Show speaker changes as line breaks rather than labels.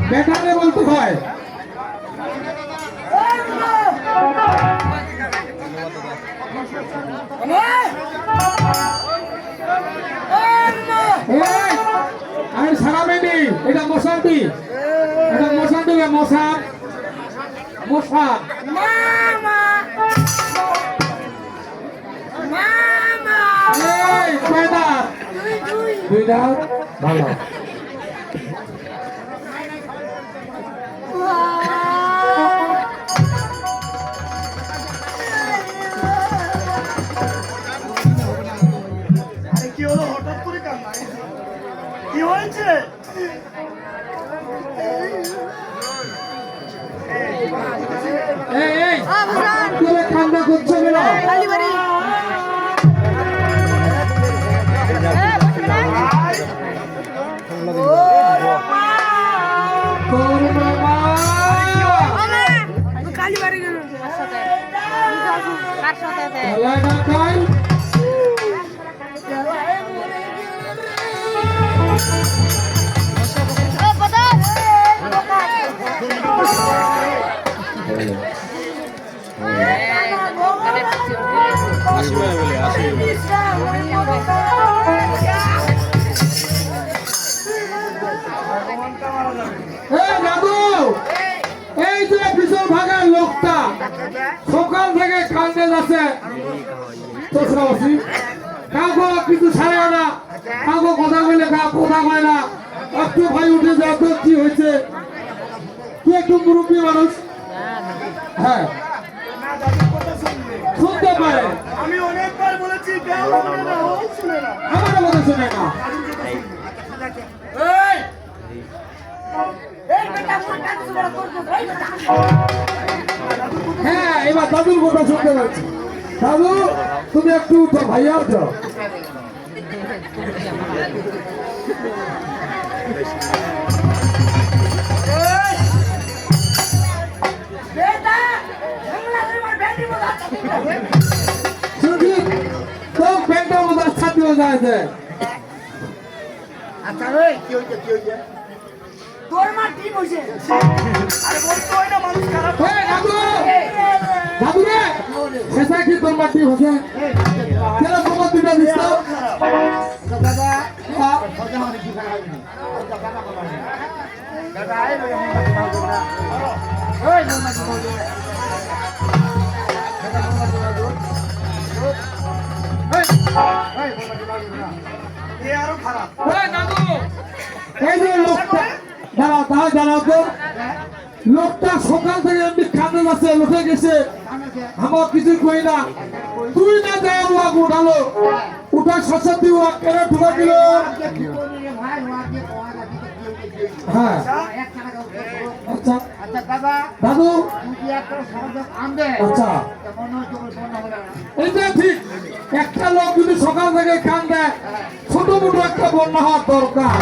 বেটারে বলতে হয়। আমি সারা মেনি এটা মশান্তি, এটা মশান্তি, মশা মশা দুই দাঁত ভালো।
কি হলো হঠাৎ করে কান্না? কি হয়েছে?
কান্না করছো কেন? এই যে বিশাল ভাগের লোকটা সকাল থেকে কান্দে যাচ্ছে, কাউকে কিছু ছাড়ে না, কাউকে কথা বললে কথা কয় না। একটু ভাই উঠে যাও তো, কি হয়েছে? তুই একটু মুরব্বী মানুষ, হ্যাঁ শুনতে পারে।
আমি অনেকবার বলেছি
আমার কথা শুনে না। হ্যাঁ এবার দাদুর কথা শুনতে পাচ্ছি। দাদু তুমি একটু উঠো, ভাইয়া উঠো। তো প্যান্টের মধ্যে ছাত্র যাচ্ছে।
আচ্ছা কি হয়েছে? কি হয়েছে? তোর মা কি বলছে? আরে বলতো হয় না মানুষ খারাপ।
দাদু রে শেষা কি তোর মাটি হচ্ছে? কেন তোমার দুটা দিচ্ছ?
দাদা
হ্যাঁ
কথা মানে কি খারাপ হয়নি। দাদা আয় না ওই না আরো খারাপ।
এই যে লোকটা দাঁড়াও, তাহলে দাঁড়াও তো। লোকটা সকাল থেকে এমনি কাঁদে যাচ্ছে, লোকে গেছে, আমার কিছু কই না। তুই না যায় ওয়াকে উঠালো, উঠার সাথে তুই ওয়াক কেন ঢুকা দিল? হ্যাঁ আচ্ছা দাদু আচ্ছা এইটা ঠিক। একটা লোক যদি সকাল থেকে কান্দে, ছোট মোটো একটা বন্যা হওয়ার দরকার।